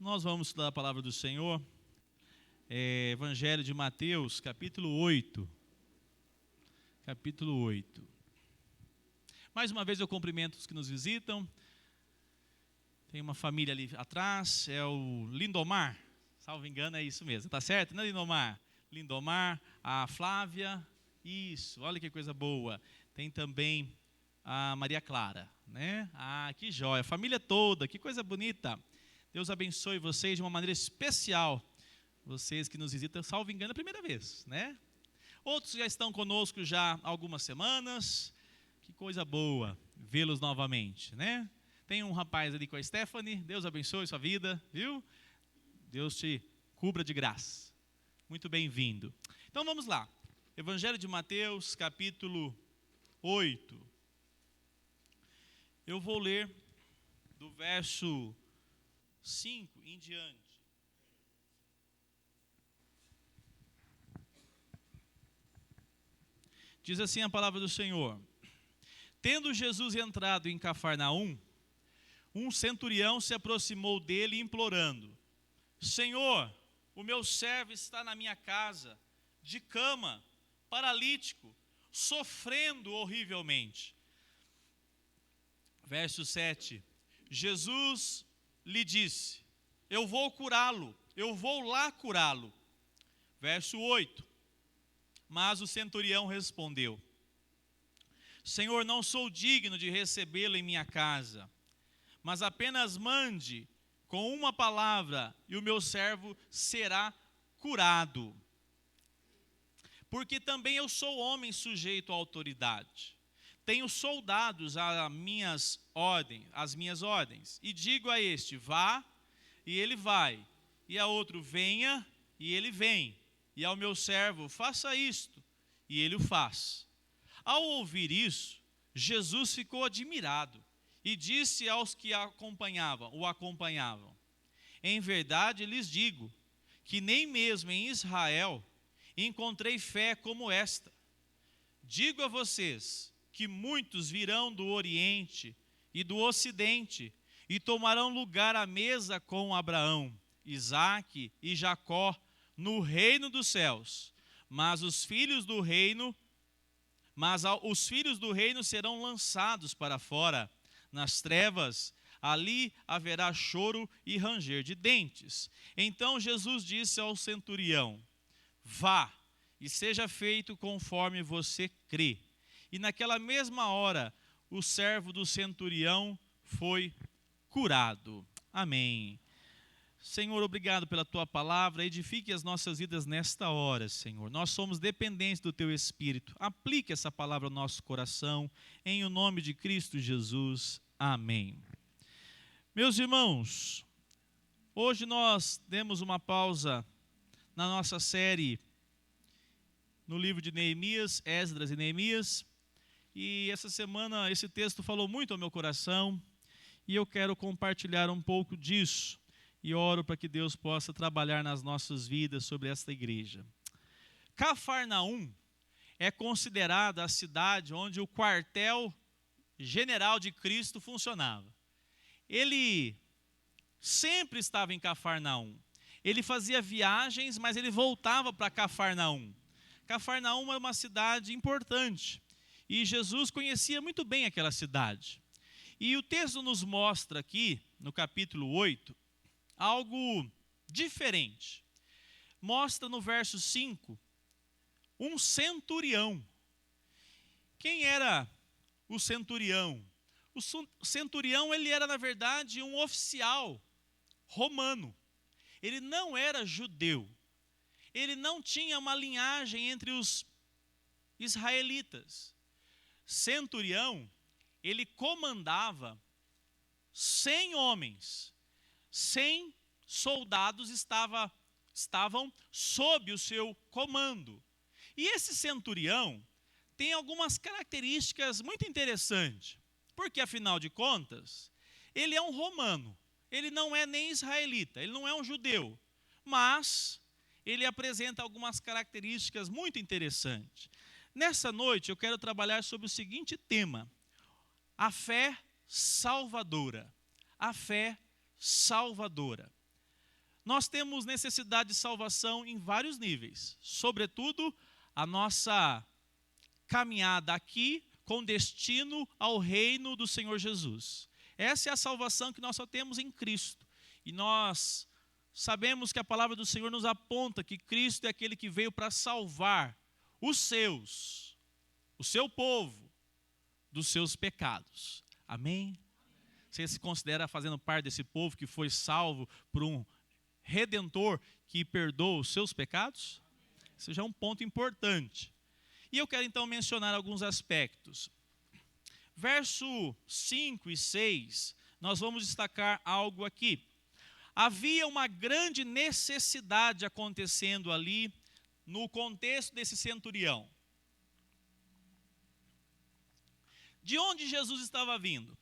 Nós vamos estudar a palavra do Senhor, Evangelho de Mateus, capítulo 8. Capítulo 8. Mais uma vez eu cumprimento os que nos visitam. Tem uma família ali atrás, é o Lindomar, salvo engano é isso mesmo, tá certo, né, Lindomar? Lindomar, a Flávia, isso, olha que coisa boa. Tem também a Maria Clara, né? Ah, que joia, a família toda, que coisa bonita. Deus abençoe vocês de uma maneira especial. Vocês que nos visitam, salvo engano, é a primeira vez, né? Outros já estão conosco já há algumas semanas. Que coisa boa vê-los novamente, né? Tem um rapaz ali com a Stephanie. Deus abençoe sua vida, viu? Deus te cubra de graça. Muito bem-vindo. Então vamos lá. Evangelho de Mateus, capítulo 8. Eu vou ler do verso 5 em diante. Diz assim a palavra do Senhor: Tendo Jesus entrado em Cafarnaum, um centurião se aproximou dele implorando: Senhor, o meu servo está na minha casa, de cama, paralítico, sofrendo horrivelmente. Verso 7. Jesus lhe disse: eu vou curá-lo, eu vou lá curá-lo. Verso 8. Mas o centurião respondeu: Senhor, não sou digno de recebê-lo em minha casa, mas apenas mande com uma palavra e o meu servo será curado. Porque também eu sou homem sujeito à autoridade. Tenho soldados às minhas ordens, e digo a este: vá, e ele vai, e a outro: venha, e ele vem, e ao meu servo: faça isto, e ele o faz. Ao ouvir isso, Jesus ficou admirado, e disse aos que o acompanhavam: em verdade lhes digo, que nem mesmo em Israel encontrei fé como esta. Digo a vocês que muitos virão do Oriente e do Ocidente e tomarão lugar à mesa com Abraão, Isaque e Jacó no reino dos céus. Mas os filhos do reino serão lançados para fora, nas trevas. Ali haverá choro e ranger de dentes. Então Jesus disse ao centurião: vá, e seja feito conforme você crê. E naquela mesma hora, o servo do centurião foi curado. Amém. Senhor, obrigado pela tua palavra. Edifique as nossas vidas nesta hora, Senhor. Nós somos dependentes do teu Espírito. Aplique essa palavra ao nosso coração, em o nome de Cristo Jesus. Amém. Meus irmãos, hoje nós demos uma pausa na nossa série no livro de Neemias, Esdras e Neemias. E essa semana esse texto falou muito ao meu coração e eu quero compartilhar um pouco disso. E oro para que Deus possa trabalhar nas nossas vidas sobre esta igreja. Cafarnaum é considerada a cidade onde o quartel-general de Cristo funcionava. Ele sempre estava em Cafarnaum. Ele fazia viagens, mas ele voltava para Cafarnaum. Cafarnaum é uma cidade importante. E Jesus conhecia muito bem aquela cidade. E o texto nos mostra aqui, no capítulo 8, algo diferente. Mostra no verso 5, um centurião. Quem era o centurião? O centurião, ele era, na verdade, um oficial romano. Ele não era judeu. Ele não tinha uma linhagem entre os israelitas. Centurião, ele comandava 100 homens. 100 soldados estavam sob o seu comando. E esse centurião tem algumas características muito interessantes. Porque, afinal de contas, ele é um romano. Ele não é nem israelita, ele não é um judeu. Mas ele apresenta algumas características muito interessantes. Nessa noite eu quero trabalhar sobre o seguinte tema: a fé salvadora. A fé salvadora. nós temos necessidade de salvação em vários níveis, sobretudo a nossa caminhada aqui com destino ao reino do Senhor Jesus. Essa é a salvação que nós só temos em Cristo. E nós sabemos que a palavra do Senhor nos aponta que Cristo é aquele que veio para salvar os seus, o seu povo, dos seus pecados. Amém? Você se considera fazendo parte desse povo que foi salvo por um Redentor que perdoa os seus pecados? Esse já é um ponto importante. E eu quero então mencionar alguns aspectos. Verso 5 e 6, nós vamos destacar algo aqui. Havia uma grande necessidade acontecendo ali no contexto desse centurião. De onde Jesus estava vindo?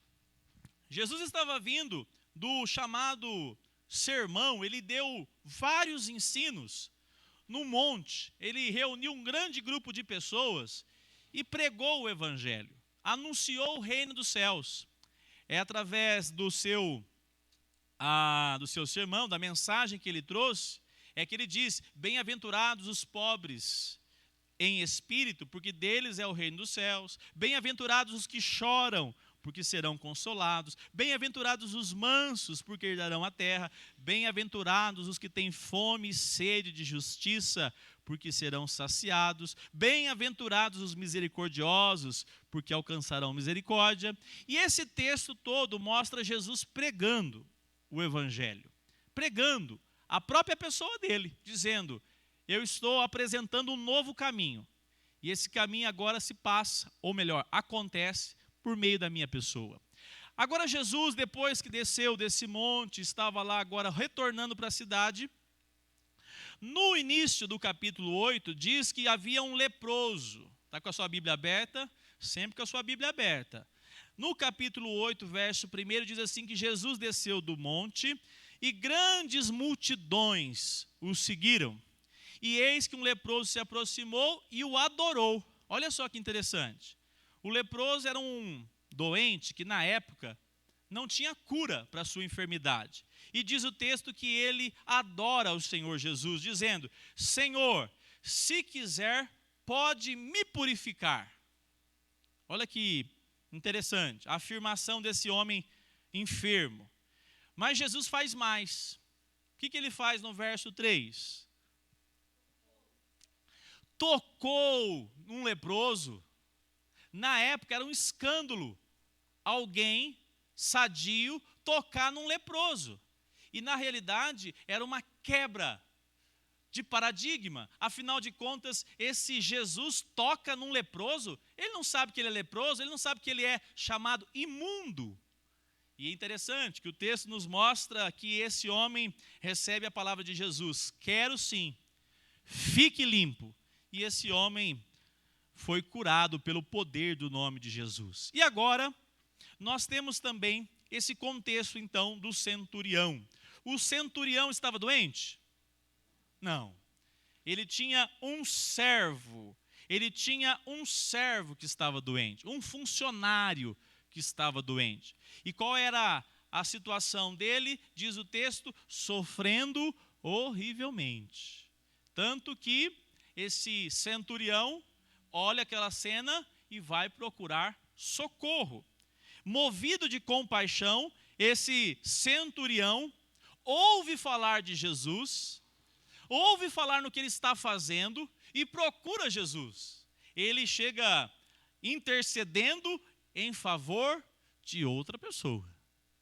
Jesus estava vindo do chamado sermão, ele deu vários ensinos no monte, ele reuniu um grande grupo de pessoas e pregou o evangelho, anunciou o reino dos céus. É através do seu sermão, da mensagem que ele trouxe, é que ele diz: bem-aventurados os pobres em espírito, porque deles é o reino dos céus. Bem-aventurados os que choram, porque serão consolados. Bem-aventurados os mansos, porque herdarão a terra. Bem-aventurados os que têm fome e sede de justiça, porque serão saciados. Bem-aventurados os misericordiosos, porque alcançarão misericórdia. E esse texto todo mostra Jesus pregando o evangelho, pregando a própria pessoa dele, dizendo: eu estou apresentando um novo caminho, e esse caminho agora se passa, ou melhor, acontece por meio da minha pessoa. Agora Jesus, depois que desceu desse monte, estava lá agora retornando para a cidade. No início do capítulo 8, diz que havia um leproso. Está com a sua Bíblia aberta? Sempre com a sua Bíblia aberta. No capítulo 8, verso 1, diz assim que Jesus desceu do monte e grandes multidões o seguiram. E eis que um leproso se aproximou e o adorou. Olha só que interessante. O leproso era um doente que na época não tinha cura para a sua enfermidade. E diz o texto que ele adora o Senhor Jesus, dizendo: Senhor, se quiser, pode me purificar. Olha que interessante, a afirmação desse homem enfermo. Mas Jesus faz mais. O que ele faz no verso 3? Tocou num leproso. Na época era um escândalo alguém sadio tocar num leproso. E na realidade era uma quebra de paradigma. Afinal de contas, esse Jesus toca num leproso, ele não sabe que ele é leproso, ele não sabe que ele é chamado imundo. E é interessante que o texto nos mostra que esse homem recebe a palavra de Jesus: quero sim, fique limpo. E esse homem foi curado pelo poder do nome de Jesus. E agora, nós temos também esse contexto então do centurião. O centurião estava doente? Não. Ele tinha um servo. Ele tinha um servo que estava doente, um funcionário que estava doente. E qual era a situação dele? Diz o texto: sofrendo horrivelmente. Tanto que esse centurião olha aquela cena e vai procurar socorro. Movido de compaixão, esse centurião ouve falar de Jesus, ouve falar no que ele está fazendo e procura Jesus. Ele chega intercedendo em favor de outra pessoa.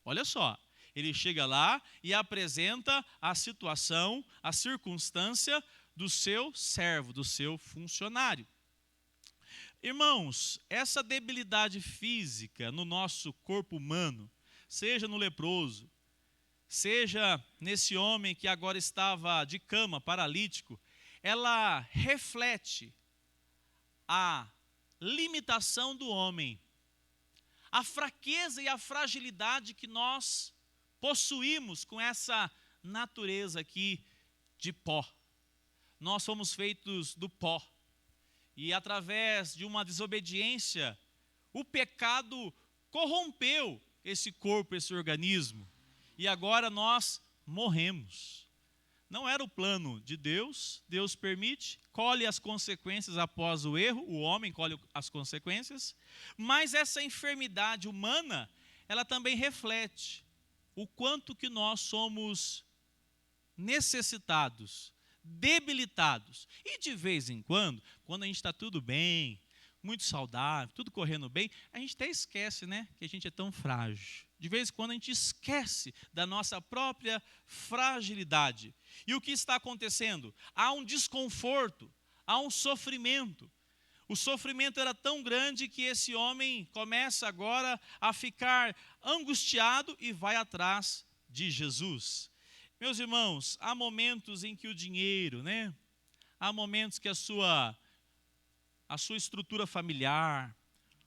Olha só, ele chega lá e apresenta a situação, a circunstância do seu servo, do seu funcionário. Irmãos, essa debilidade física no nosso corpo humano, seja no leproso, seja nesse homem que agora estava de cama, paralítico, ela reflete a limitação do homem, a fraqueza e a fragilidade que nós possuímos com essa natureza aqui de pó. Nós somos feitos do pó. E através de uma desobediência, o pecado corrompeu esse corpo, esse organismo. E agora nós morremos. Não era o plano de Deus, Deus permite, colhe as consequências após o erro, o homem colhe as consequências, mas essa enfermidade humana, ela também reflete o quanto que nós somos necessitados, debilitados. E de vez em quando a gente está tudo bem, muito saudável, tudo correndo bem, a gente até esquece, né, que a gente é tão frágil. De vez em quando a gente esquece da nossa própria fragilidade. E o que está acontecendo? Há um desconforto, há um sofrimento. O sofrimento era tão grande que esse homem começa agora a ficar angustiado e vai atrás de Jesus. Meus irmãos, há momentos em que o dinheiro, né? Há momentos que a sua estrutura familiar,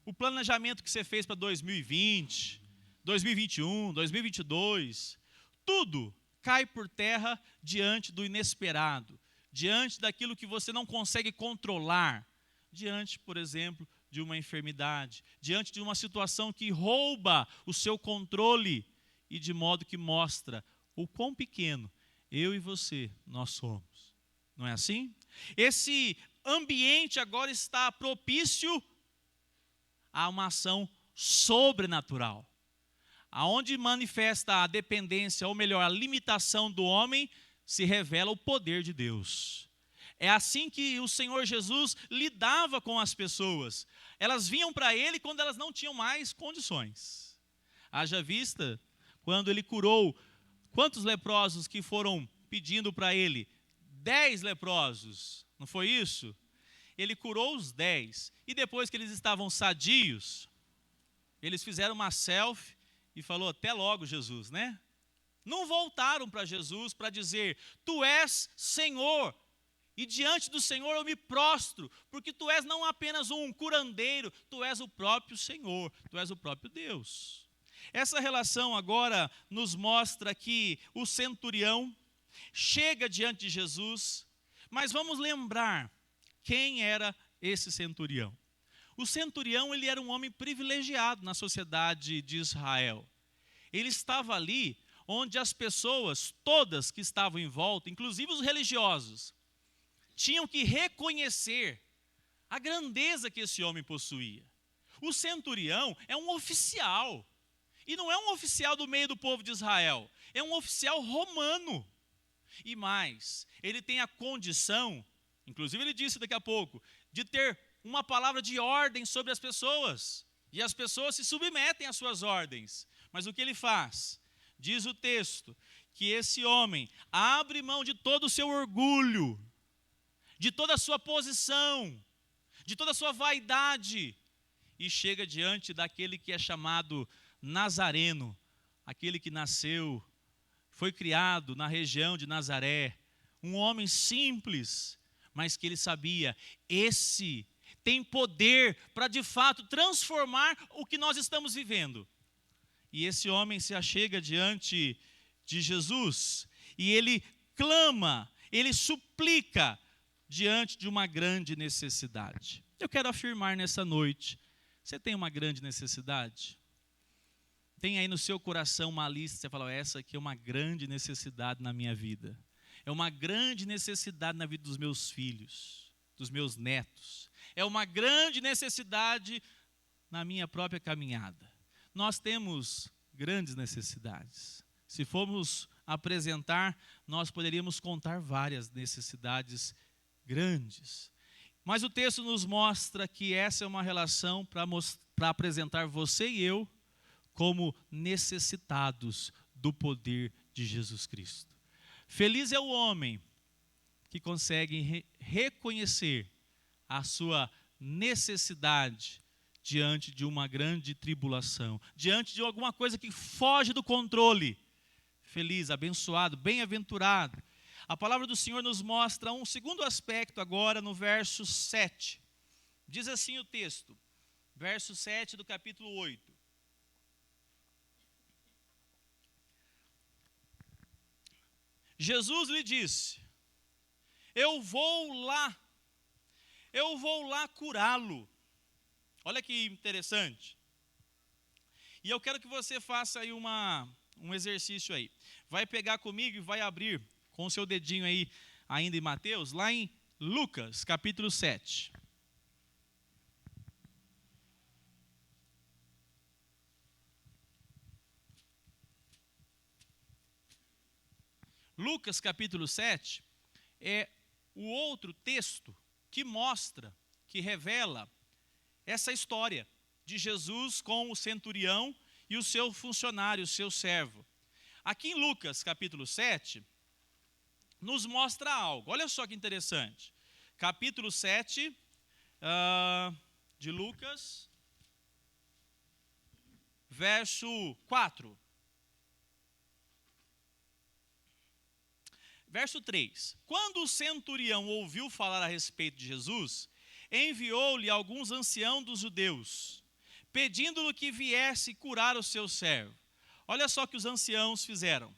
o planejamento que você fez para 2020, 2021, 2022, tudo cai por terra diante do inesperado, diante daquilo que você não consegue controlar, diante, por exemplo, de uma enfermidade, diante de uma situação que rouba o seu controle e de modo que mostra o quão pequeno eu e você nós somos. Não é assim? Esse ambiente agora está propício a uma ação sobrenatural. Aonde manifesta a dependência, ou melhor, a limitação do homem, se revela o poder de Deus. É assim que o Senhor Jesus lidava com as pessoas. Elas vinham para Ele quando elas não tinham mais condições. Haja vista, quando Ele curou, quantos leprosos que foram pedindo para Ele? 10 leprosos, não foi isso? Ele curou os 10. E depois que eles estavam sadios, eles fizeram uma selfie e falou, até logo, Jesus, né? Não voltaram para Jesus para dizer, tu és Senhor. E diante do Senhor eu me prostro, porque tu és não apenas um curandeiro, tu és o próprio Senhor, tu és o próprio Deus. Essa relação agora nos mostra que o centurião chega diante de Jesus, mas vamos lembrar quem era esse centurião. O centurião, ele era um homem privilegiado na sociedade de Israel. Ele estava ali onde as pessoas, todas que estavam em volta, inclusive os religiosos, tinham que reconhecer a grandeza que esse homem possuía. O centurião é um oficial, e não é um oficial do meio do povo de Israel, é um oficial romano. E mais, ele tem a condição, inclusive ele disse daqui a pouco, de ter uma palavra de ordem sobre as pessoas. E as pessoas se submetem às suas ordens. Mas o que ele faz? Diz o texto, que esse homem abre mão de todo o seu orgulho, de toda a sua posição, de toda a sua vaidade, e chega diante daquele que é chamado Nazareno, aquele que nasceu, foi criado na região de Nazaré, um homem simples, mas que ele sabia, esse tem poder para de fato transformar o que nós estamos vivendo. E esse homem se achega diante de Jesus, e ele clama, ele suplica, diante de uma grande necessidade. Eu quero afirmar nessa noite, você tem uma grande necessidade? Tem aí no seu coração uma lista, você fala, essa aqui é uma grande necessidade na minha vida. É uma grande necessidade na vida dos meus filhos, dos meus netos. É uma grande necessidade na minha própria caminhada. Nós temos grandes necessidades. Se formos apresentar, nós poderíamos contar várias necessidades grandes. Mas o texto nos mostra que essa é uma relação para apresentar você e eu como necessitados do poder de Jesus Cristo. Feliz é o homem que consegue reconhecer a sua necessidade diante de uma grande tribulação, diante de alguma coisa que foge do controle. Feliz, abençoado, bem-aventurado. A palavra do Senhor nos mostra um segundo aspecto agora no verso 7. Diz assim o texto, verso 7 do capítulo 8. Jesus lhe disse, eu vou lá curá-lo. Olha que interessante. E eu quero que você faça aí um exercício aí. Vai pegar comigo e vai abrir com o seu dedinho aí ainda em Mateus, lá em Lucas, capítulo 7. Lucas, capítulo 7, é o outro texto que mostra, que revela essa história de Jesus com o centurião e o seu funcionário, o seu servo. Aqui em Lucas, capítulo 7, nos mostra algo. Olha só que interessante. Capítulo 7 de Lucas, verso 4. Verso 3. Quando o centurião ouviu falar a respeito de Jesus, enviou-lhe alguns anciãos dos judeus, pedindo-lhe que viesse curar o seu servo. Olha só o que os anciãos fizeram.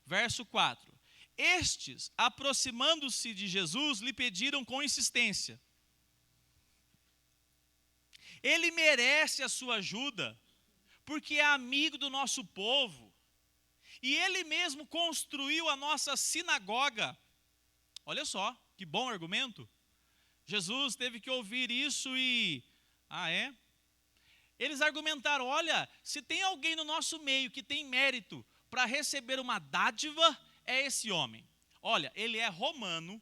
Verso 4. Estes, aproximando-se de Jesus, lhe pediram com insistência: ele merece a sua ajuda, porque é amigo do nosso povo. E ele mesmo construiu a nossa sinagoga. Olha só, que bom argumento. Jesus teve que ouvir isso e... Eles argumentaram, olha, se tem alguém no nosso meio que tem mérito para receber uma dádiva, é esse homem. Olha, ele é romano,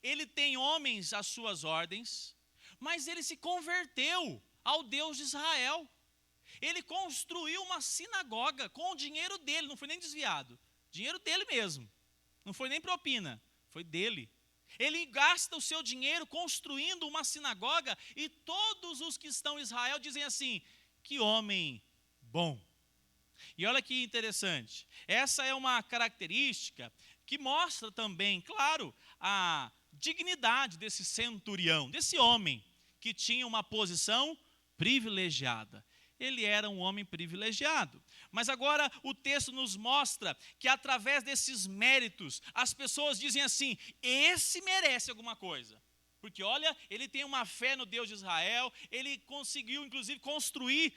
ele tem homens às suas ordens, mas ele se converteu ao Deus de Israel. Ele construiu uma sinagoga com o dinheiro dele, não foi nem desviado. Dinheiro dele mesmo. Não foi nem propina, foi dele. Ele gasta o seu dinheiro construindo uma sinagoga e todos os que estão em Israel dizem assim: que homem bom. E olha que interessante, essa é uma característica que mostra também, claro, a dignidade desse centurião, desse homem que tinha uma posição privilegiada. Ele era um homem privilegiado. Mas agora o texto nos mostra que através desses méritos, as pessoas dizem assim: esse merece alguma coisa. Porque olha, ele tem uma fé no Deus de Israel, ele conseguiu inclusive construir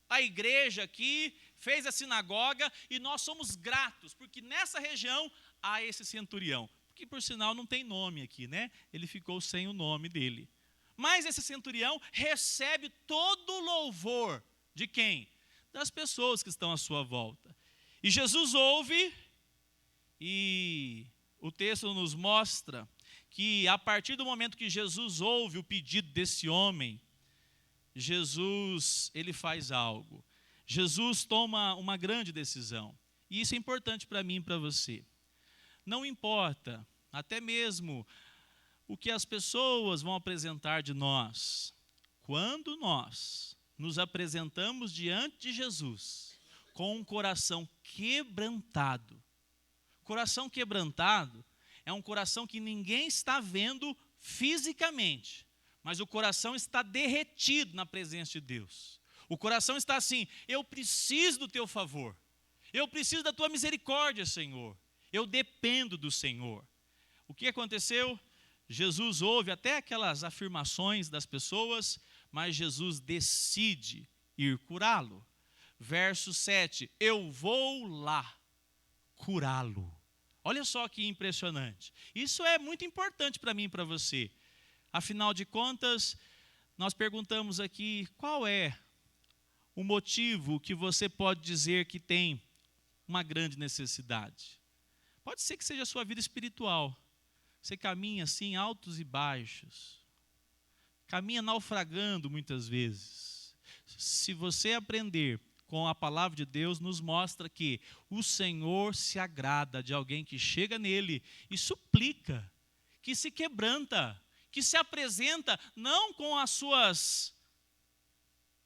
a igreja aqui, fez a sinagoga, e nós somos gratos, porque nessa região há esse centurião. Que por sinal não tem nome aqui, né? Ele ficou sem o nome dele. Mas esse centurião recebe todo o louvor de quem? Das pessoas que estão à sua volta. E Jesus ouve, e o texto nos mostra que a partir do momento que Jesus ouve o pedido desse homem, Jesus, ele faz algo. Jesus toma uma grande decisão. E isso é importante para mim e para você. Não importa, até mesmo o que as pessoas vão apresentar de nós, quando nós nos apresentamos diante de Jesus com um coração quebrantado. Coração quebrantado é um coração que ninguém está vendo fisicamente, mas o coração está derretido na presença de Deus. O coração está assim: eu preciso do teu favor, eu preciso da tua misericórdia, Senhor, eu dependo do Senhor. O que aconteceu? Jesus ouve até aquelas afirmações das pessoas, mas Jesus decide ir curá-lo. Verso 7, eu vou lá curá-lo. Olha só que impressionante. Isso é muito importante para mim e para você. Afinal de contas, nós perguntamos aqui, qual é o motivo que você pode dizer que tem uma grande necessidade? Pode ser que seja a sua vida espiritual. Você caminha assim, altos e baixos. Caminha naufragando muitas vezes. Se você aprender com a palavra de Deus, nos mostra que o Senhor se agrada de alguém que chega nele e suplica, que se quebranta, que se apresenta não com as suas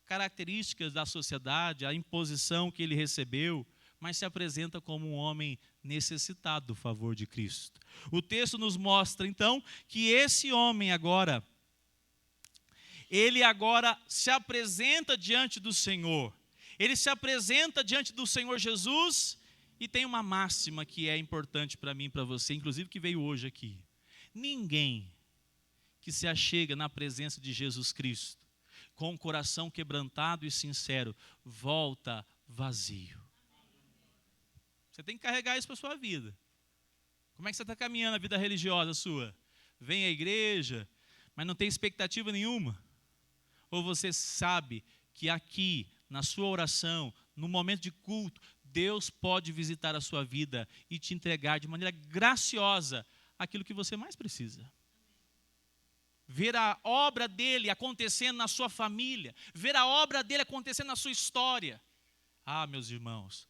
características da sociedade, a imposição que ele recebeu, mas se apresenta como um homem necessitado do favor de Cristo. O texto nos mostra então que esse homem agora, ele agora se apresenta diante do Senhor. Ele se apresenta diante do Senhor Jesus e tem uma máxima que é importante para mim e para você, inclusive que veio hoje aqui. Ninguém que se achega na presença de Jesus Cristo com um coração quebrantado e sincero volta vazio. Você tem que carregar isso para a sua vida. Como é que você está caminhando a vida religiosa sua? Vem à igreja, mas não tem expectativa nenhuma? Ou você sabe que aqui, na sua oração, no momento de culto, Deus pode visitar a sua vida e te entregar de maneira graciosa aquilo que você mais precisa? Ver a obra dele acontecendo na sua família, ver a obra dele acontecendo na sua história. Ah, meus irmãos,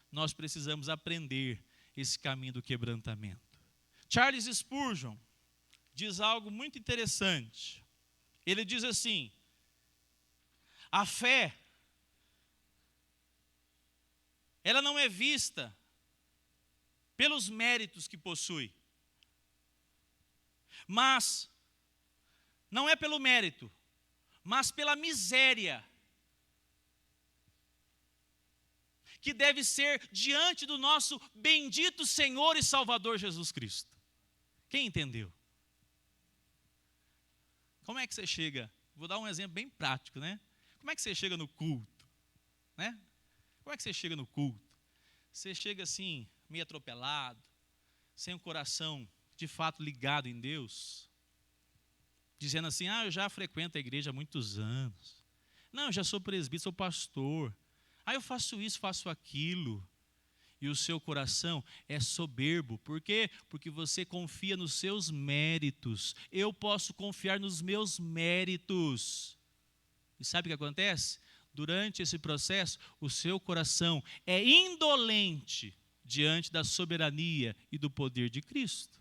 nós precisamos aprender esse caminho do quebrantamento. Charles Spurgeon diz algo muito interessante. Ele diz assim: a fé, ela não é vista pelos méritos que possui, mas não é pelo mérito, mas pela miséria que deve ser diante do nosso bendito Senhor e Salvador Jesus Cristo. Quem entendeu? Como é que você chega? Vou dar um exemplo bem prático, né? Como é que você chega no culto? Né? Como é que você chega no culto? Você chega assim, meio atropelado, sem o coração de fato ligado em Deus, dizendo assim: ah, eu já frequento a igreja há muitos anos. Não, eu já sou presbítero, sou pastor. Ah, eu faço isso, faço aquilo. E o seu coração é soberbo. Por quê? Porque você confia nos seus méritos. Eu posso confiar nos meus méritos. E sabe o que acontece? Durante esse processo, o seu coração é indolente diante da soberania e do poder de Cristo.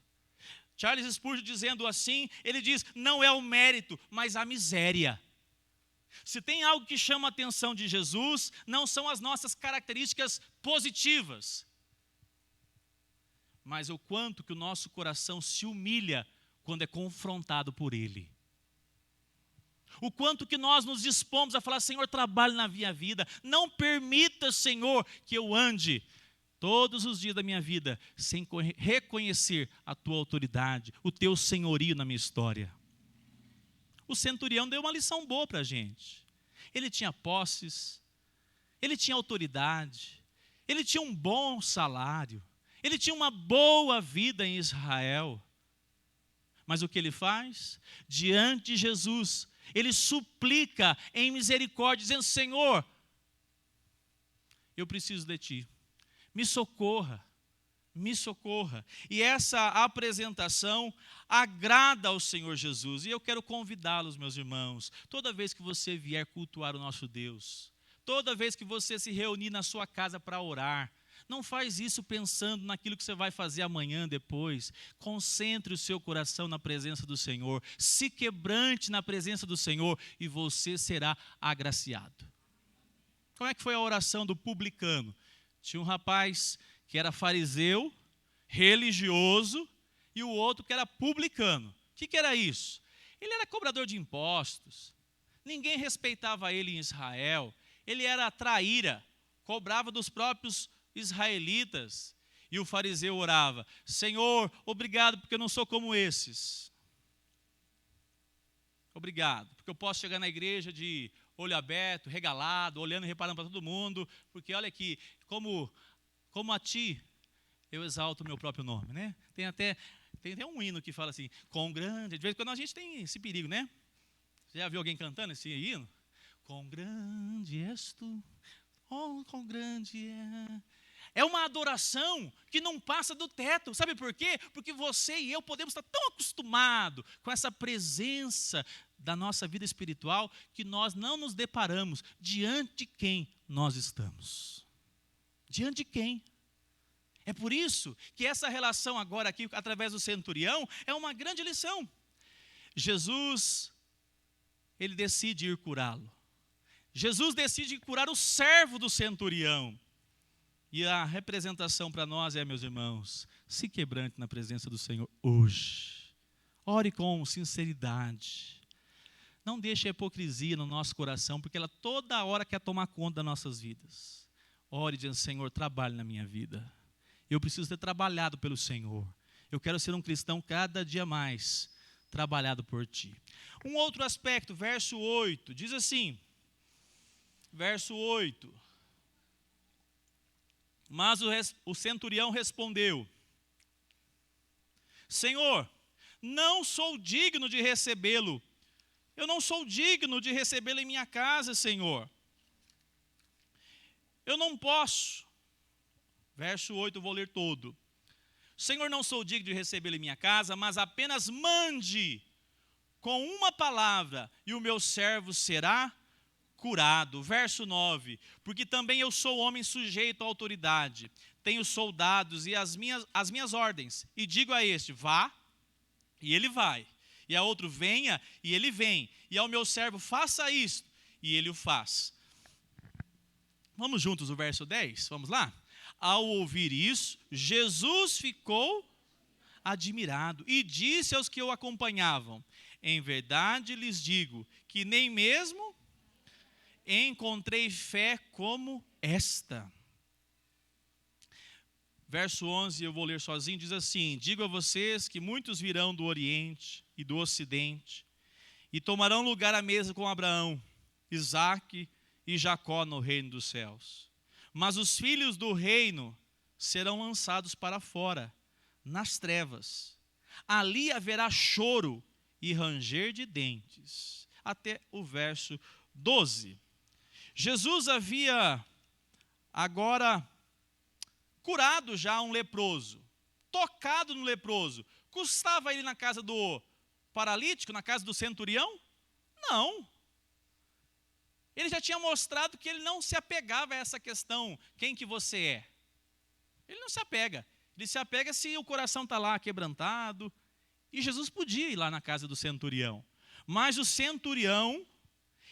Charles Spurgeon, dizendo assim, ele diz: não é o mérito, mas a miséria. Se tem algo que chama a atenção de Jesus, não são as nossas características positivas, mas o quanto que o nosso coração se humilha quando é confrontado por Ele. O quanto que nós nos dispomos a falar: Senhor, trabalhe na minha vida. Não permita, Senhor, que eu ande todos os dias da minha vida sem reconhecer a Tua autoridade, o Teu senhorio na minha história. O centurião deu uma lição boa para a gente. Ele tinha posses, ele tinha autoridade, ele tinha um bom salário, ele tinha uma boa vida em Israel. Mas o que ele faz? Diante de Jesus, ele suplica em misericórdia, dizendo: Senhor, eu preciso de Ti, me socorra. Me socorra. E essa apresentação agrada ao Senhor Jesus. E eu quero convidá-los, meus irmãos, toda vez que você vier cultuar o nosso Deus, toda vez que você se reunir na sua casa para orar, não faz isso pensando naquilo que você vai fazer amanhã, depois. Concentre o seu coração na presença do Senhor, se quebrante na presença do Senhor e você será agraciado. Como é que foi a oração do publicano? Tinha um rapaz que era fariseu, religioso, e o outro que era publicano. O que era isso? Ele era cobrador de impostos, ninguém respeitava ele em Israel, ele era traíra, cobrava dos próprios israelitas, e o fariseu orava: Senhor, obrigado porque eu não sou como esses. Obrigado, porque eu posso chegar na igreja de olho aberto, regalado, olhando e reparando para todo mundo, porque olha aqui, como a Ti, eu exalto o meu próprio nome, né? Tem até um hino que fala assim: quão grande, de vez em quando a gente tem esse perigo, né? Você já viu alguém cantando esse hino? Quão grande és Tu, oh, quão grande é. É uma adoração que não passa do teto. Sabe por quê? Porque você e eu podemos estar tão acostumados com essa presença da nossa vida espiritual que nós não nos deparamos diante de quem nós estamos. Diante de quem? É por isso que essa relação agora aqui, através do centurião, é uma grande lição. Jesus, ele decide ir curá-lo. Jesus decide curar o servo do centurião. E a representação para nós é, meus irmãos, se quebrante na presença do Senhor hoje. Ore com sinceridade. Não deixe a hipocrisia no nosso coração, porque ela toda hora quer tomar conta das nossas vidas. Ore dizendo: Senhor, trabalhe na minha vida. Eu preciso ser trabalhado pelo Senhor. Eu quero ser um cristão cada dia mais trabalhado por Ti. Um outro aspecto, verso 8, diz assim, verso 8. Mas o centurião respondeu: Senhor, não sou digno de recebê-lo. Eu não sou digno de recebê-lo em minha casa, Senhor. Eu não posso. Verso 8, eu vou ler todo. Senhor, não sou digno de recebê-lo em minha casa, mas apenas mande com uma palavra e o meu servo será curado. Verso 9, porque também eu sou homem sujeito à autoridade, tenho soldados e as minhas ordens, e digo a este, vá, e ele vai, e a outro, venha, e ele vem, e ao meu servo, faça isto, e ele o faz. Vamos juntos o verso 10, vamos lá? Ao ouvir isso, Jesus ficou admirado e disse aos que o acompanhavam, em verdade lhes digo, que nem mesmo encontrei fé como esta. Verso 11, eu vou ler sozinho, diz assim, digo a vocês que muitos virão do Oriente e do Ocidente, e tomarão lugar à mesa com Abraão, Isaque e Jacó no reino dos céus. Mas os filhos do reino serão lançados para fora, nas trevas. Ali haverá choro e ranger de dentes. Até o verso 12. Jesus havia agora curado já um leproso, tocado no leproso. Custava ele na casa do paralítico, na casa do centurião? Não. Ele já tinha mostrado que ele não se apegava a essa questão, quem que você é. Ele não se apega. Ele se apega se o coração está lá quebrantado. E Jesus podia ir lá na casa do centurião. Mas o centurião,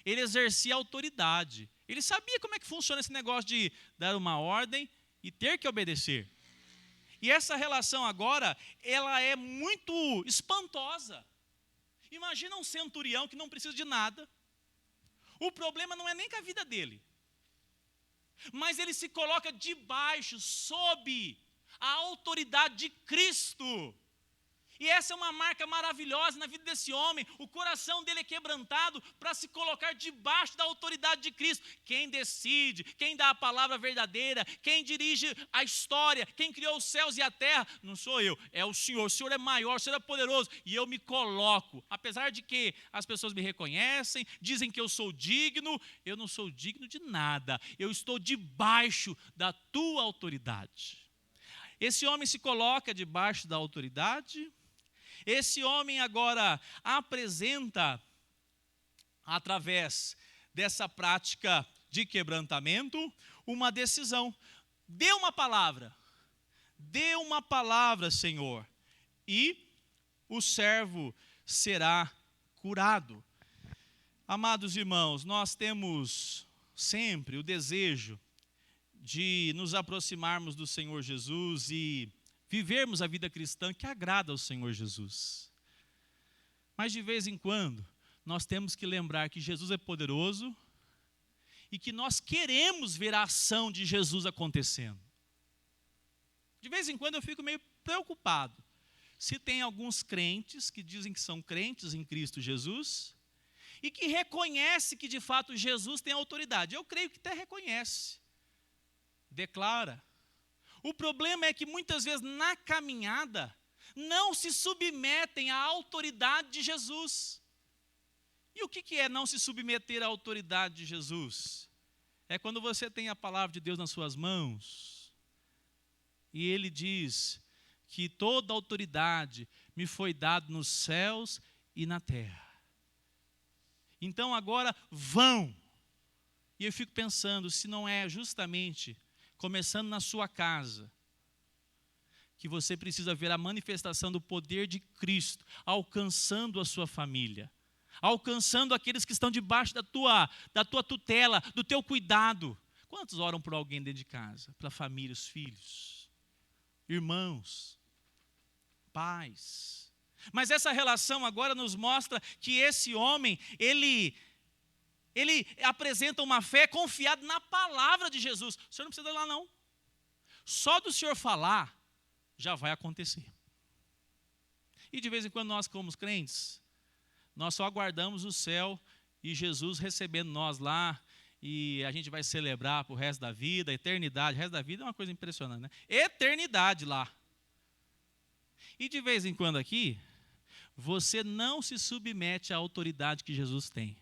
ele exercia autoridade. Ele sabia como é que funciona esse negócio de dar uma ordem e ter que obedecer. E essa relação agora, ela é muito espantosa. Imagina um centurião que não precisa de nada. O problema não é nem com a vida dele. Mas ele se coloca debaixo, sob a autoridade de Cristo. E essa é uma marca maravilhosa na vida desse homem. O coração dele é quebrantado para se colocar debaixo da autoridade de Cristo. Quem decide, quem dá a palavra verdadeira, quem dirige a história, quem criou os céus e a terra, não sou eu, é o Senhor. O Senhor é maior, o Senhor é poderoso. E eu me coloco, apesar de que as pessoas me reconhecem, dizem que eu sou digno, eu não sou digno de nada. Eu estou debaixo da tua autoridade. Esse homem se coloca debaixo da autoridade. Esse homem agora apresenta, através dessa prática de quebrantamento, uma decisão. Dê uma palavra, Senhor, e o servo será curado. Amados irmãos, nós temos sempre o desejo de nos aproximarmos do Senhor Jesus e vivermos a vida cristã que agrada ao Senhor Jesus. Mas de vez em quando, nós temos que lembrar que Jesus é poderoso e que nós queremos ver a ação de Jesus acontecendo. De vez em quando eu fico meio preocupado. Se tem alguns crentes que dizem que são crentes em Cristo Jesus e que reconhecem que de fato Jesus tem autoridade. Eu creio que até reconhece, declara. O problema é que muitas vezes na caminhada não se submetem à autoridade de Jesus. E o que é não se submeter à autoridade de Jesus? É quando você tem a palavra de Deus nas suas mãos e Ele diz que toda autoridade me foi dada nos céus e na terra. Então agora vão. E eu fico pensando se não é justamente começando na sua casa, que você precisa ver a manifestação do poder de Cristo, alcançando a sua família, alcançando aqueles que estão debaixo da tua tutela, do teu cuidado. Quantos oram por alguém dentro de casa? Pela família, os filhos, irmãos, pais. Mas essa relação agora nos mostra que esse homem, ele apresenta uma fé confiada na palavra de Jesus. O senhor não precisa ir lá não. Só do senhor falar, já vai acontecer. E de vez em quando nós, como crentes, nós só aguardamos o céu e Jesus recebendo nós lá, e a gente vai celebrar para o resto da vida, a eternidade. O resto da vida é uma coisa impressionante, né? Eternidade lá. E de vez em quando aqui, você não se submete à autoridade que Jesus tem.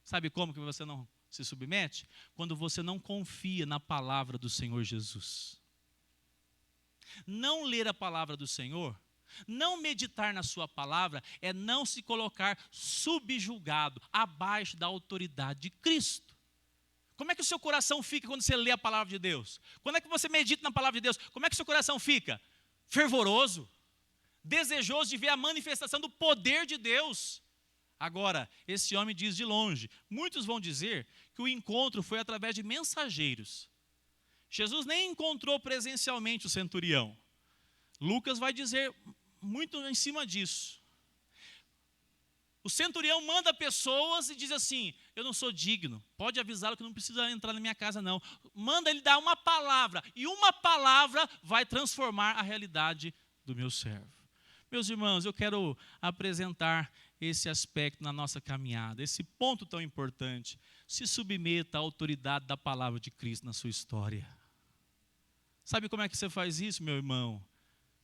Sabe como que você não se submete? Quando você não confia na palavra do Senhor Jesus. Não ler a palavra do Senhor, não meditar na sua palavra, é não se colocar subjugado, abaixo da autoridade de Cristo. Como é que o seu coração fica quando você lê a palavra de Deus? Quando é que você medita na palavra de Deus? Como é que o seu coração fica? Fervoroso, desejoso de ver a manifestação do poder de Deus. Agora, esse homem diz de longe. Muitos vão dizer que o encontro foi através de mensageiros. Jesus nem encontrou presencialmente o centurião. Lucas vai dizer muito em cima disso. O centurião manda pessoas e diz assim: eu não sou digno, pode avisá-lo que não precisa entrar na minha casa não. Manda ele dar uma palavra, e uma palavra vai transformar a realidade do meu servo. Meus irmãos, eu quero apresentar esse aspecto na nossa caminhada, esse ponto tão importante. Se submeta à autoridade da palavra de Cristo na sua história. Sabe como é que você faz isso, meu irmão?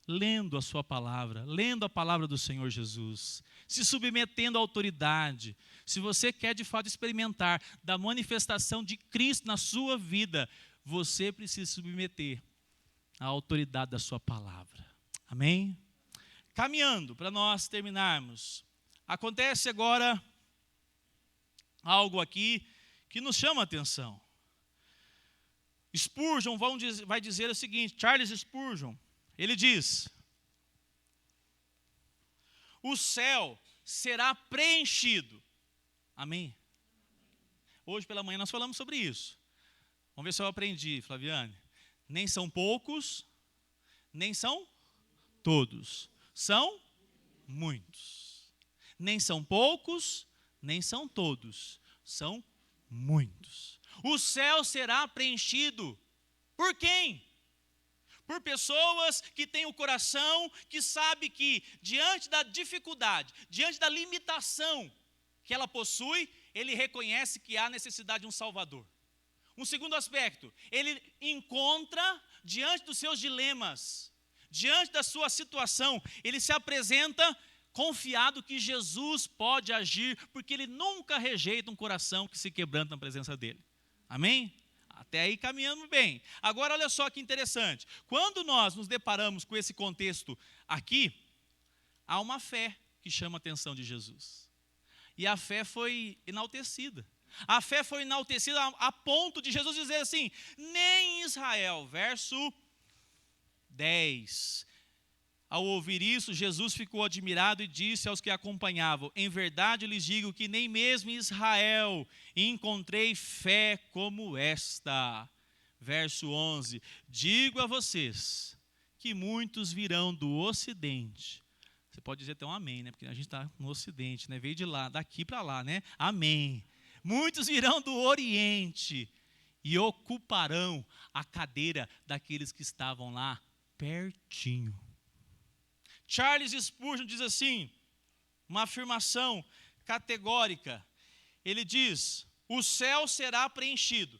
Lendo a sua palavra, lendo a palavra do Senhor Jesus, se submetendo à autoridade. Se você quer de fato experimentar da manifestação de Cristo na sua vida, você precisa se submeter à autoridade da sua palavra. Amém? Caminhando para nós terminarmos, acontece agora algo aqui que nos chama a atenção. Spurgeon vai dizer o seguinte, Charles Spurgeon, ele diz: o céu será preenchido. Amém? Hoje pela manhã nós falamos sobre isso. Vamos ver se eu aprendi, Flaviane. Nem são poucos, nem são todos. São muitos. Nem são poucos, nem são todos. São muitos. O céu será preenchido. Por quem? Por pessoas que têm o coração, que sabe que diante da dificuldade, diante da limitação que ela possui, ele reconhece que há necessidade de um Salvador. Um segundo aspecto, ele encontra diante dos seus dilemas, diante da sua situação, ele se apresenta confiado que Jesus pode agir, porque ele nunca rejeita um coração que se quebranta na presença dele. Amém? Até aí caminhamos bem. Agora olha só que interessante. Quando nós nos deparamos com esse contexto aqui, há uma fé que chama a atenção de Jesus. E a fé foi enaltecida. A fé foi enaltecida a ponto de Jesus dizer assim: nem Israel, verso 10. Ao ouvir isso, Jesus ficou admirado e disse aos que acompanhavam: em verdade lhes digo que nem mesmo em Israel encontrei fé como esta. Verso 11: digo a vocês que muitos virão do ocidente. Você pode dizer até um amém, né? Porque a gente está no ocidente, né? Veio de lá, daqui para lá, né? Amém. Muitos virão do oriente e ocuparão a cadeira daqueles que estavam lá pertinho. Charles Spurgeon diz assim, uma afirmação categórica. Ele diz: o céu será preenchido.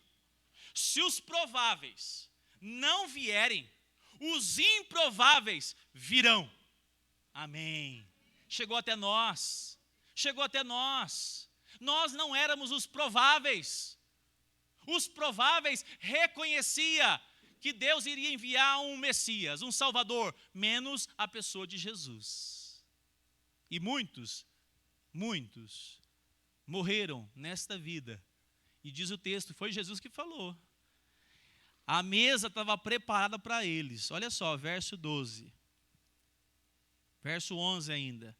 Se os prováveis não vierem, os improváveis virão. Amém. Chegou até nós. Chegou até nós. Nós não éramos os prováveis. Os prováveis reconhecia que Deus iria enviar um Messias, um Salvador, menos a pessoa de Jesus. E muitos morreram nesta vida. E diz o texto, foi Jesus que falou. A mesa estava preparada para eles. Olha só, verso 12. Verso 11 ainda.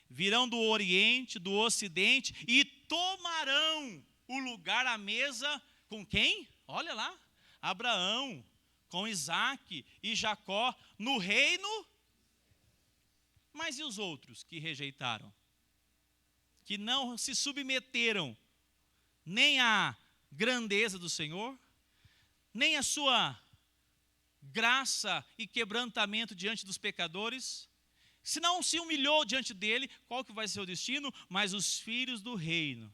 Virão do oriente, do ocidente e tomarão o lugar à mesa com quem? Olha lá, Abraão, com Isaac e Jacó no reino. Mas e os outros que rejeitaram? Que não se submeteram nem à grandeza do Senhor, nem à sua graça e quebrantamento diante dos pecadores. Se não se humilhou diante dele, qual que vai ser o destino? Mas os filhos do reino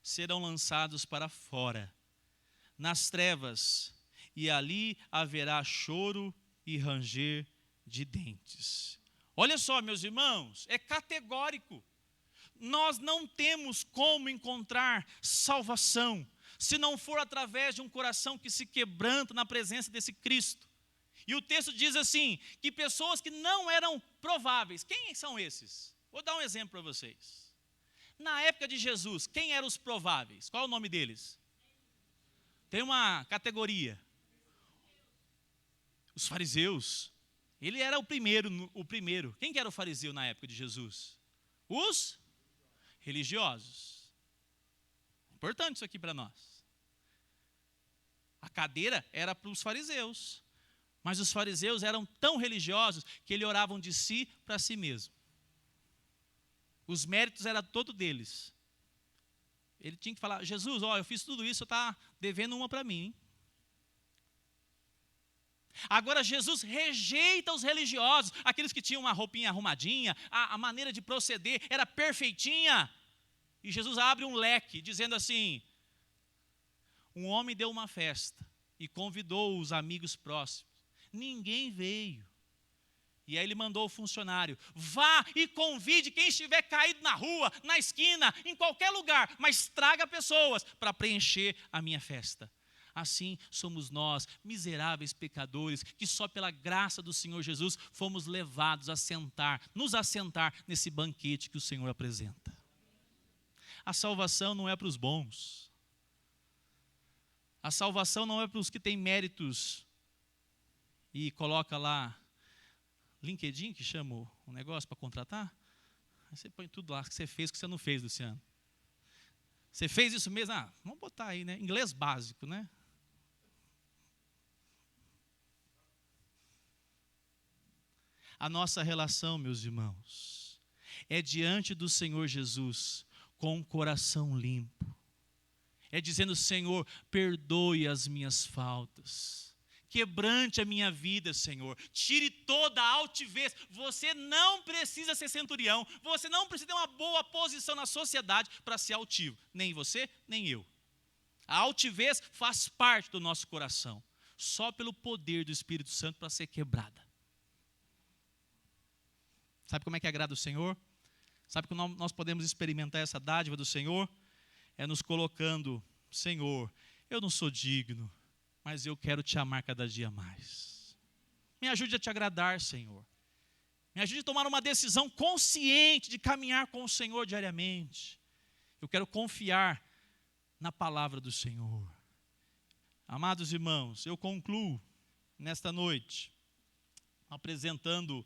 serão lançados para fora, nas trevas, e ali haverá choro e ranger de dentes. Olha só, meus irmãos, é categórico. Nós não temos como encontrar salvação se não for através de um coração que se quebranta na presença desse Cristo. E o texto diz assim, que pessoas que não eram prováveis, quem são esses? Vou dar um exemplo para vocês. Na época de Jesus, quem eram os prováveis? Qual é o nome deles? Tem uma categoria. Os fariseus. Ele era o primeiro. Quem que era o fariseu na época de Jesus? Os religiosos. Importante isso aqui para nós. A cadeira era para os fariseus. Mas os fariseus eram tão religiosos que eles oravam de si para si mesmo. Os méritos eram todos deles. Ele tinha que falar, Jesus, ó, eu fiz tudo isso, você está devendo uma para mim. Hein? Agora Jesus rejeita os religiosos, aqueles que tinham uma roupinha arrumadinha, a maneira de proceder era perfeitinha. E Jesus abre um leque, dizendo assim, um homem deu uma festa e convidou os amigos próximos. Ninguém veio. E aí ele mandou o funcionário, vá e convide quem estiver caído na rua, na esquina, em qualquer lugar, mas traga pessoas para preencher a minha festa. Assim somos nós, miseráveis pecadores, que só pela graça do Senhor Jesus fomos levados a nos assentar nesse banquete que o Senhor apresenta. A salvação não é para os bons. A salvação não é para os que têm méritos e coloca lá LinkedIn, que chama o negócio para contratar. Aí você põe tudo lá que você fez, que você não fez, Luciano. Você fez isso mesmo? Vamos botar aí, né? Inglês básico, né? A nossa relação, meus irmãos, é diante do Senhor Jesus, com um coração limpo. É dizendo, Senhor, perdoe as minhas faltas. Quebrante a minha vida, Senhor. Tire toda a altivez. Você não precisa ser centurião. Você não precisa ter uma boa posição na sociedade para ser altivo. Nem você, nem eu. A altivez faz parte do nosso coração. Só pelo poder do Espírito Santo para ser quebrada. Sabe como é que agrada o Senhor? Sabe como nós podemos experimentar essa dádiva do Senhor? É nos colocando, Senhor, eu não sou digno, mas eu quero te amar cada dia mais. Me ajude a te agradar, Senhor. Me ajude a tomar uma decisão consciente de caminhar com o Senhor diariamente. Eu quero confiar na palavra do Senhor. Amados irmãos, eu concluo nesta noite apresentando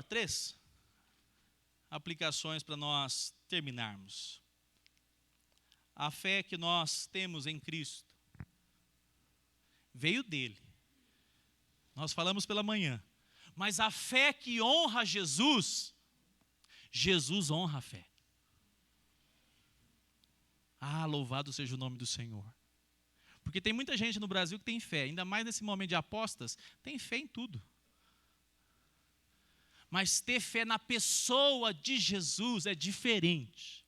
3 aplicações para nós terminarmos. A fé que nós temos em Cristo veio dele. Nós falamos pela manhã. Mas a fé que honra Jesus, Jesus honra a fé. Louvado seja o nome do Senhor. Porque tem muita gente no Brasil que tem fé, ainda mais nesse momento de apostas, tem fé em tudo. Mas ter fé na pessoa de Jesus é diferente.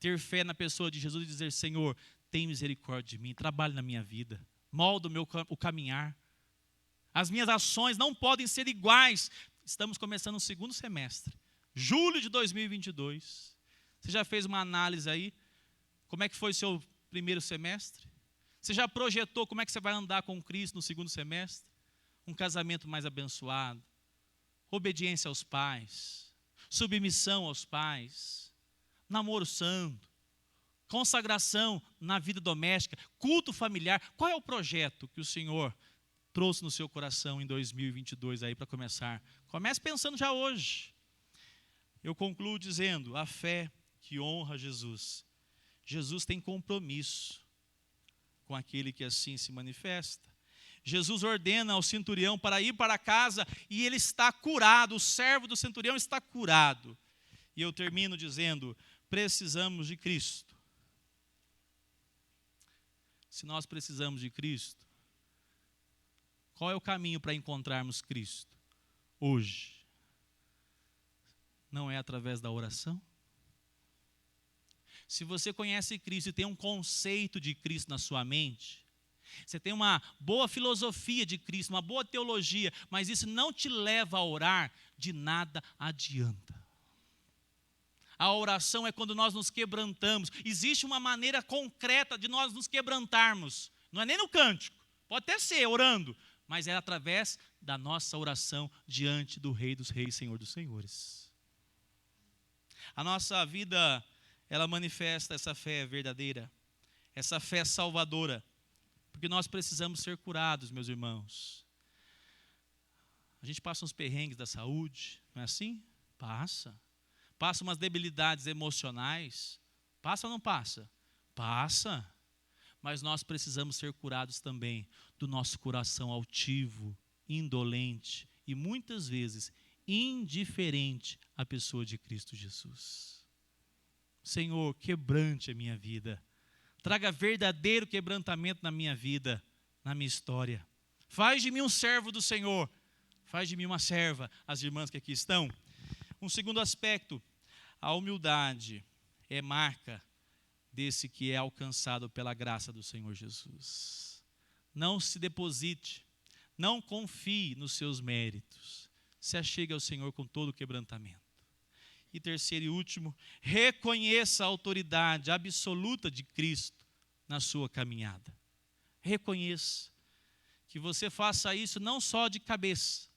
Ter fé na pessoa de Jesus e dizer, Senhor, tem misericórdia de mim, trabalhe na minha vida, molda o caminhar. As minhas ações não podem ser iguais. Estamos começando o segundo semestre, julho de 2022. Você já fez uma análise aí? Como é que foi o seu primeiro semestre? Você já projetou como é que você vai andar com Cristo no segundo semestre? Um casamento mais abençoado. Obediência aos pais, submissão aos pais, namoro santo, consagração na vida doméstica, culto familiar. Qual é o projeto que o Senhor trouxe no seu coração em 2022 aí para começar? Comece pensando já hoje. Eu concluo dizendo, a fé que honra Jesus. Jesus tem compromisso com aquele que assim se manifesta. Jesus ordena ao centurião para ir para casa e ele está curado, o servo do centurião está curado. E eu termino dizendo, precisamos de Cristo. Se nós precisamos de Cristo, qual é o caminho para encontrarmos Cristo hoje? Não é através da oração? Se você conhece Cristo e tem um conceito de Cristo na sua mente, Você tem uma boa filosofia de Cristo, uma boa teologia, mas isso não te leva a orar, de nada adianta. A oração é quando nós nos quebrantamos. Existe uma maneira concreta de nós nos quebrantarmos. Não é nem no cântico, pode até ser orando, mas é através da nossa oração diante do Rei dos Reis, Senhor dos Senhores. A nossa vida, ela manifesta essa fé verdadeira, essa fé salvadora, porque nós precisamos ser curados, meus irmãos. A gente passa uns perrengues da saúde, não é assim? Passa. Passa umas debilidades emocionais. Passa ou não passa? Passa. Mas nós precisamos ser curados também do nosso coração altivo, indolente e muitas vezes indiferente à pessoa de Cristo Jesus. Senhor, quebrante a minha vida. Traga verdadeiro quebrantamento na minha vida, na minha história. Faz de mim um servo do Senhor. Faz de mim uma serva, as irmãs que aqui estão. Um segundo aspecto, a humildade é marca desse que é alcançado pela graça do Senhor Jesus. Não se deposite, não confie nos seus méritos. Se achegue ao Senhor com todo o quebrantamento. E terceiro e último, reconheça a autoridade absoluta de Cristo na sua caminhada. Reconheça que você faça isso não só de cabeça,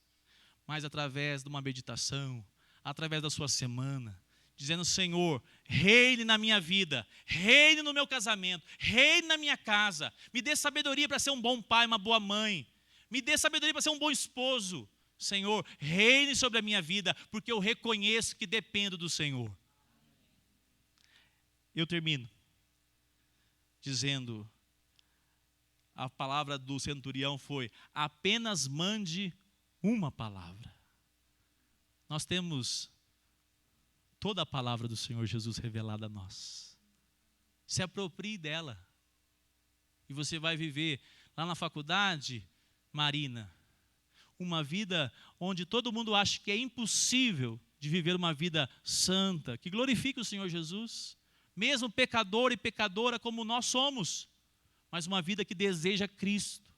mas através de uma meditação, através da sua semana, dizendo: Senhor, reine na minha vida, reine no meu casamento, reine na minha casa, me dê sabedoria para ser um bom pai, uma boa mãe, me dê sabedoria para ser um bom esposo. Senhor, reine sobre a minha vida, porque eu reconheço que dependo do Senhor. Eu termino dizendo, a palavra do centurião foi: apenas mande uma palavra. Nós temos toda a palavra do Senhor Jesus revelada a nós. Se aproprie dela. E você vai viver lá na faculdade, Marina, uma vida onde todo mundo acha que é impossível de viver uma vida santa, que glorifique o Senhor Jesus, mesmo pecador e pecadora como nós somos, mas uma vida que deseja Cristo,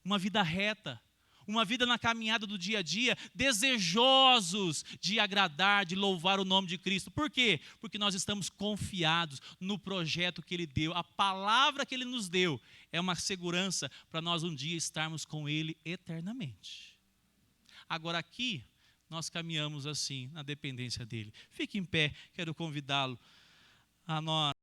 uma vida reta, uma vida na caminhada do dia a dia, desejosos de agradar, de louvar o nome de Cristo. Por quê? Porque nós estamos confiados no projeto que Ele deu, a palavra que Ele nos deu é uma segurança para nós um dia estarmos com Ele eternamente. Agora aqui, nós caminhamos assim, na dependência dEle. Fique em pé, quero convidá-lo a nós.